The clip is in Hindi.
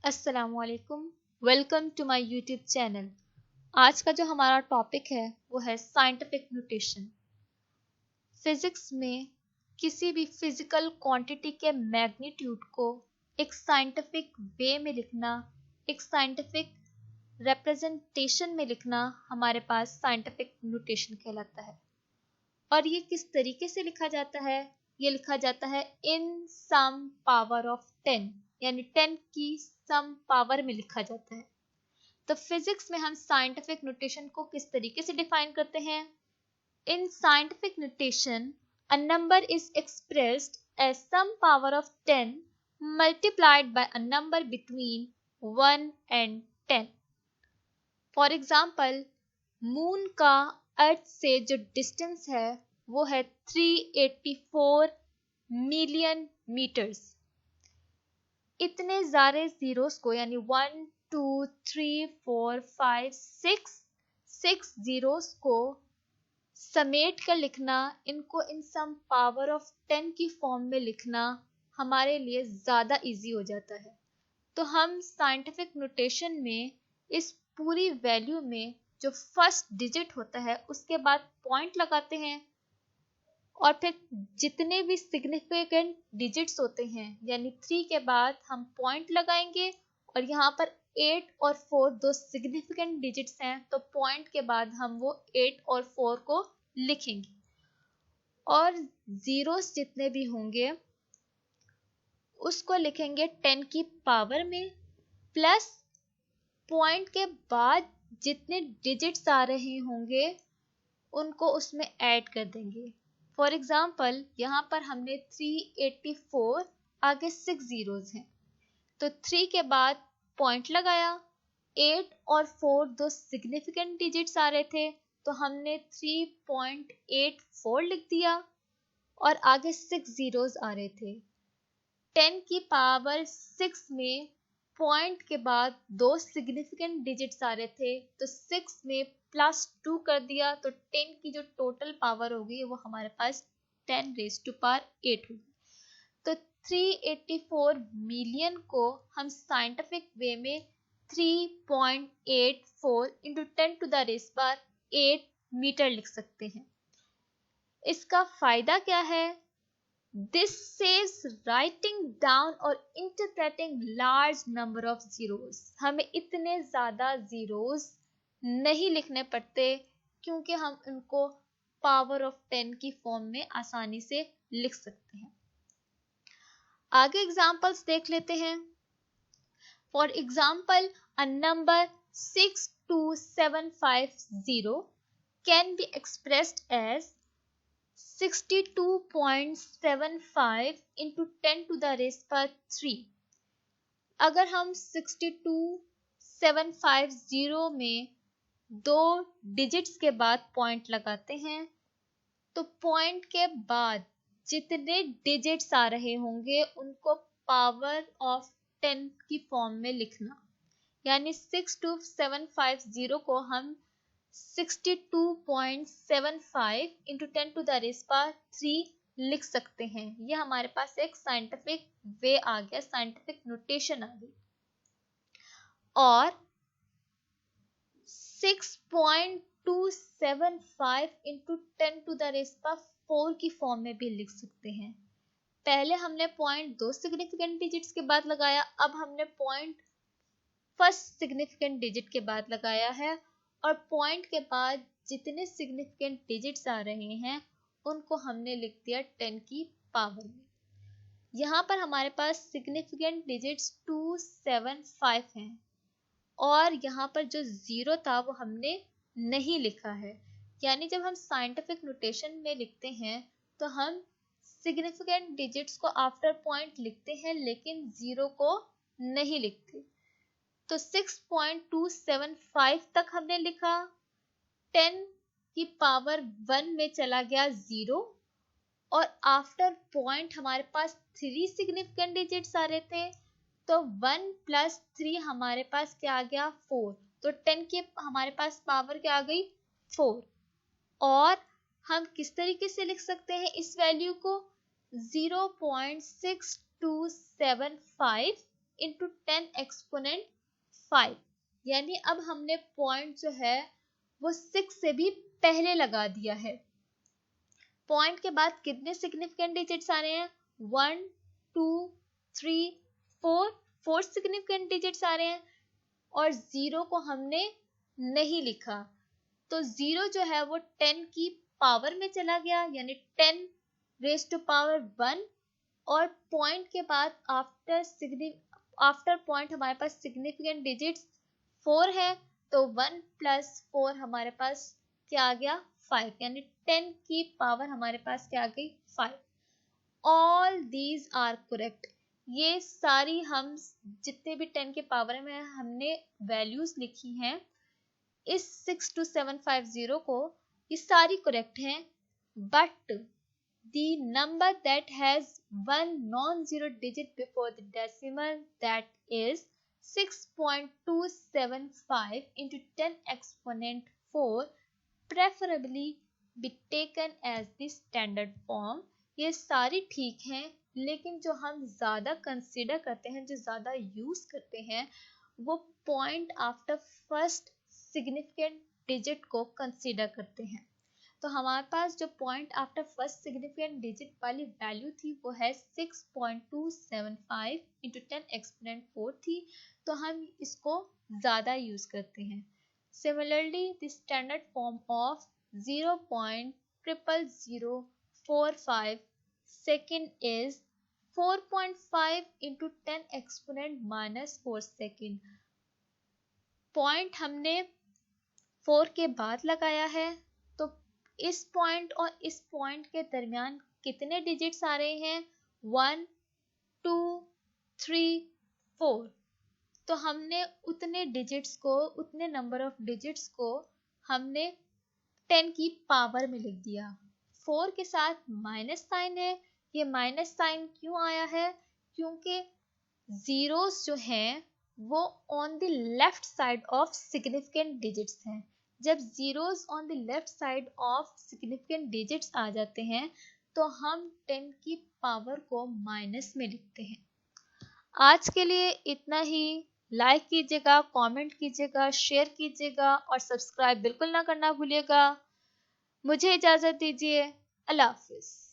अस्सलामुअलैकुम। Welcome to my YouTube channel. आज का जो हमारा टॉपिक है वो है साइंटिफिक नोटेशन। फिजिक्स में किसी भी फिजिकल क्वांटिटी के मैग्नीट्यूड को एक साइंटिफिक वे में लिखना, एक साइंटिफिक रिप्रेजेंटेशन में लिखना हमारे पास साइंटिफिक नोटेशन कहलाता है। और ये किस तरीके से लिखा जाता है? ये लिखा जाता है इन सम पावर ऑफ 10, यानी 10 की सम पावर में लिखा जाता है। तो फिजिक्स में हम साइंटिफिक नोटेशन को किस तरीके से डिफाइन करते हैं? In scientific notation a number is expressed as some power of 10 multiplied by a number between 1 and 10. For example, moon का अर्थ से जो डिस्टेंस है वो है 384 मिलियन मीटर्स। इतने सारे जीरोस को, यानी 1 2 3 4 5 6 जीरोस को समेट कर लिखना, इनको इन सम पावर ऑफ 10 की फॉर्म में लिखना हमारे लिए ज़्यादा इजी हो जाता है। तो हम साइंटिफिक नोटेशन में इस पूरी वैल्यू में जो फर्स्ट डिजिट होता है उसके बाद पॉइंट लगाते हैं, और फिर जितने भी सिग्निफिकेंट डिजिट्स होते हैं, यानी 3 के बाद हम पॉइंट लगाएंगे, और यहाँ पर 8 और 4 दो सिग्निफिकेंट डिजिट्स हैं, तो पॉइंट के बाद हम वो 8 और 4 को लिखेंगे। और जीरोस जितने भी होंगे उसको लिखेंगे 10 की पावर में, प्लस पॉइंट के बाद जितने डिजिट्स आ रहे होंगे उनको उसमें ऐड कर देंगे। फॉर एग्जाम्पल, यहाँ पर हमने 384, आगे 6 जीरोस हैं, तो 3 के बाद पॉइंट लगाया, 8 और 4 दो सिग्निफिकेंट डिजिट्स आ रहे थे, तो हमने 3.84 लिख दिया, और आगे 6 जीरोस आ रहे थे। 10 की पावर 6 में पॉइंट के बाद दो सिग्निफिकेंट डिजिट्स आ रहे थे, तो 6 में +2 कर दिया, तो 10 की जो टोटल पावर होगी वो हमारे पास 10 रेज़ टू पावर 8 होगी। तो 384 मिलियन को हम साइंटिफिक वे में 3.84 into 10 to the raise power 8 meter लिख सकते हैं। इसका फायदा क्या है? This says writing down or interpreting large number of zeros. हमें इतने ज़्यादा zeros नहीं लिखने पड़ते, क्योंकि हम उनको पावर ऑफ 10 की फॉर्म में आसानी से लिख सकते हैं। आगे एग्जाम्पल्स देख लेते हैं। For example, a number 62750 can be expressed as 62.75 into 10 to the raise पर 3। अगर हम 62750 में दो डिजिट्स के बाद पॉइंट लगाते हैं, तो पॉइंट के बाद जितने डिजिट्स आ रहे होंगे उनको पावर ऑफ 10 की फॉर्म में लिखना, यानी 62750 को हम 62.75 into 10 to the raise power 3 लिख सकते हैं। ये हमारे पास एक साइंटिफिक वे आ गया, साइंटिफिक नोटेशन आ गई। और 6.275 into 10 to the raise power 4 की फॉर्म में भी लिख सकते हैं। पहले हमने पॉइंट दो सिग्निफिकेंट डिजिट्स के बाद लगाया, अब हमने पॉइंट फर्स्ट सिग्निफिकेंट डिजिट के बाद लगाया है, और पॉइंट के बाद जितने सिग्निफिकेंट डिजिट्स आ रहे हैं उनको हमने लिख दिया 10 की पावर में। यहाँ पर हमारे पास सिग्निफिकेंट डिजिट्स 275 हैं, और यहाँ पर जो जीरो था वो हमने नहीं लिखा है। यानी जब हम साइंटिफिक नोटेशन में लिखते हैं तो हम सिग्निफिकेंट डिजिट्स को आफ्टर पॉइंट लिखते हैं, लेकिन जीरो को नहीं लिखते। तो 6.275 तक हमने लिखा, 10 की पावर 1 में चला गया जीरो, और आफ्टर पॉइंट हमारे पास 3 सिग्निफिकेंट डिजिट्स आ रहे थे, तो 1 + 3 हमारे पास क्या आ गया? 4। तो 10 की हमारे पास पावर क्या आ गई? 4। और हम किस तरीके से लिख सकते हैं इस वैल्यू को? 0.6275 इंटू 10 एक्सपोनेंट 5, यानी अब हमने पॉइंट जो है वो 6 से भी पहले लगा दिया है। पॉइंट के बाद कितने सिग्निफिकेंट डिजिट्स आ रहे हैं? 1 2 3 4, 4 सिग्निफिकेंट डिजिट्स आ रहे हैं और 0 को हमने नहीं लिखा, तो 0 जो है वो 10 की पावर में चला गया, यानी 10 रेज टू पावर 1, और पॉइंट के बाद आफ्टर पॉइंट हमारे पास सिग्निफिकेंट डिजिट्स 4 है, तो 1 प्लस 4 हमारे पास क्या आ गया? 5, यानी 10 की पावर हमारे पास क्या आ गई? 5। All these are correct. ये सारी हम जितने भी 10 के पावर में हमने वैल्यूज लिखी हैं इस 62750 को, ये सारी करेक्ट हैं, but the number that has one non-zero digit before the decimal, that is 6.275 into 10 exponent 4, preferably be taken as the standard form। ये सारी ठीक हैं, लेकिन जो हम ज़्यादा कंसिडर करते हैं, जो ज़्यादा यूज़ करते हैं, वो point after first significant digit को कंसिडर करते हैं। तो हमारे पास जो point after first significant digit वाली वैल्यू थी वो है 6.275 इंटू 10 एक्सपोनेंट 4 थी, तो हम इसको ज़्यादा यूज़ करते हैं। Similarly the standard form of 0.00045 second is 4.5 into 10 exponent -4 second. Point हमने 4 के बाद लगाया है, तो इस पॉइंट और इस पॉइंट के दरमियान कितने डिजिट्स आ रहे हैं? 1 2 3 4। तो हमने उतने डिजिट्स को, उतने नंबर ऑफ डिजिट्स को हमने 10 की पावर में लिख दिया। 4 के साथ माइनस साइन है, ये माइनस साइन क्यों आया है? क्योंकि जीरोस जो हैं वो on the left side of significant digits हैं। जब zeros on the left side of significant digits आ जाते हैं तो हम 10 की पावर को माइनस में लिखते हैं। आज के लिए इतना ही। लाइक कीजिएगा, कमेंट कीजिएगा, शेयर कीजिएगा और सब्सक्राइब बिल्कुल ना करना भूलिएगा। मुझे इजाज़त दीजिए। अल्लाह हाफिज़।